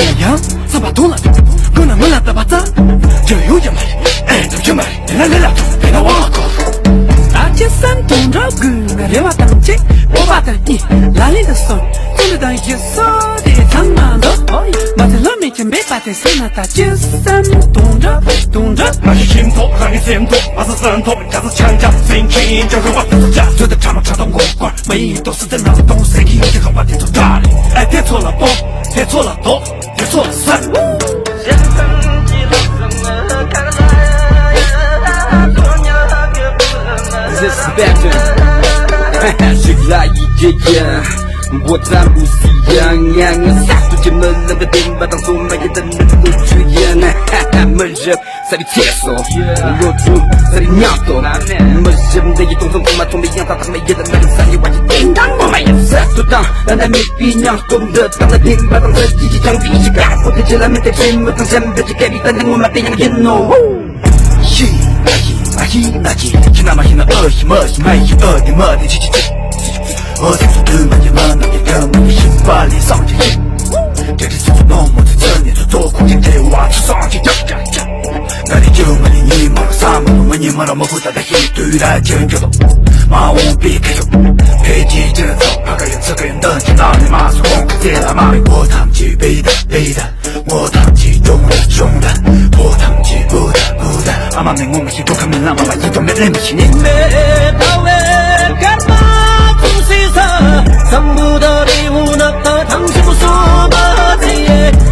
一样，啥把懂了，可能没了的把子，就有这么的，哎，都这么的，来，给他往高。大街上动着歌，我列瓦当街，我把的你哪里的手，总得当一手的长忙着，马在路面前没把的手拿大街上动着，那些心头让你心头，那是渗透，加是强加，心情就和我的家，觉得他们唱到我管，每一都是在那东西，听就和我的走家里，哎，别错了不，别错了多，别错了三。谁来一节烟？我咱不是样样，啥都这么冷的冰把当做每个人的不去演，没人在你接受，我住在你鸟头，没人的一动作嘛，从没样到他们也在那里三里外去叮当，我买颜色都当，让他没必要懂得当了冰把当着一起讲脾气干，我的起来没得钱，没当先别去改变，但我买的样烟哦。去那么现在恶心么西买些恶的么的去，我听说对嘛也嘛那边的么的心把脸上去，这是做弄么子这年做空间这娃子上去，那里就嘛的你嘛啥嘛弄么你嘛那么复杂的心对来讲就嘛我别开手，配几这走，那个人这个人等着那里嘛是光个这他妈的我他们去背的，我他们去中的，我他们去不的。阿妈们，我们是多看门，阿妈把一种没人不起你。没到位，干嘛不洗手？想不到礼物那个糖是不说吧？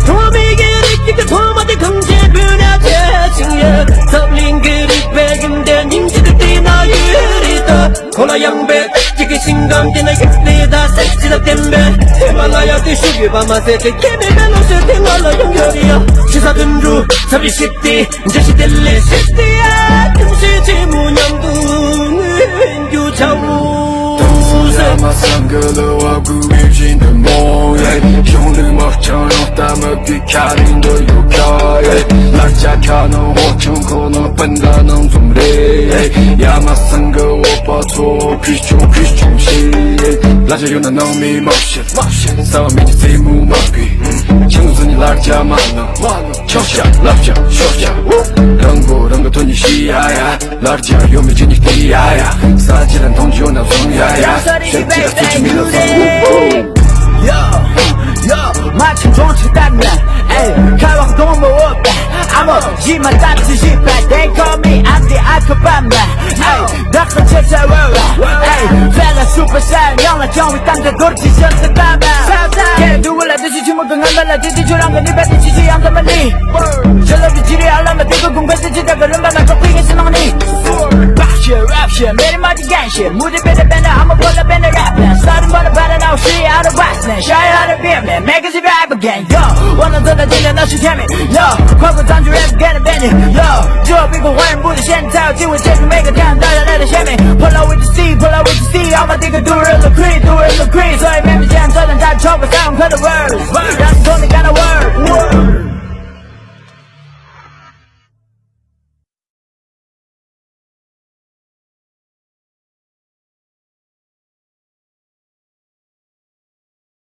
我没给你一个托马的空间，不了解情人，早领给你别人的凝结的地那雨里的，后来扬杯，这个心肝点了一里的，谁知道点呗？喜马拉雅的树叶把马赛克给你的老师听完了拥有的呀，是啥珍珠？特别是的，这是的历史的啊，东西节目娘不有跳舞。都是马三个的话，古语境的梦，兄弟们想让他们比卡林的有卡，哪家可能我穷可能笨的能总累，亚马三个我把错皮穷心，哪家有那农民冒险，三万美金贼木马屁，强子你哪家嘛能，桥下老家学下，人个吞你西呀，哪家有没见你低呀，三级人同就那种呀。选择自己迷了Yo，马前装起大门，开往东北我呗，阿莫一马大自己摆 ，They call me I'm the Aquaman，大河切菜味儿，再来 Super 赛，让来将会当着多起身的大门，对我来的是寂寞更安排了，弟弟就让个你白天气息养这么你，这老比基里阿拉嘛，这个公开自己这个人把那个会给是让你。rap shit， 没人马的干shit，目的变得俺们过来变得 rap， starting 把它摆的闹事，out of Westland， 下一号的变面，每个是 rap again，yo， 我能做到今天那是天命，yo， 跨过藏区 rap 干的变你 ，yo， 只有逼迫坏人不能现在有机会接触每个看大家来的鲜明 ，pull out with the sea，pull out with the sea， 俺们这个 do it look crazy， 所以妹妹现在这人在超过3万块的 words，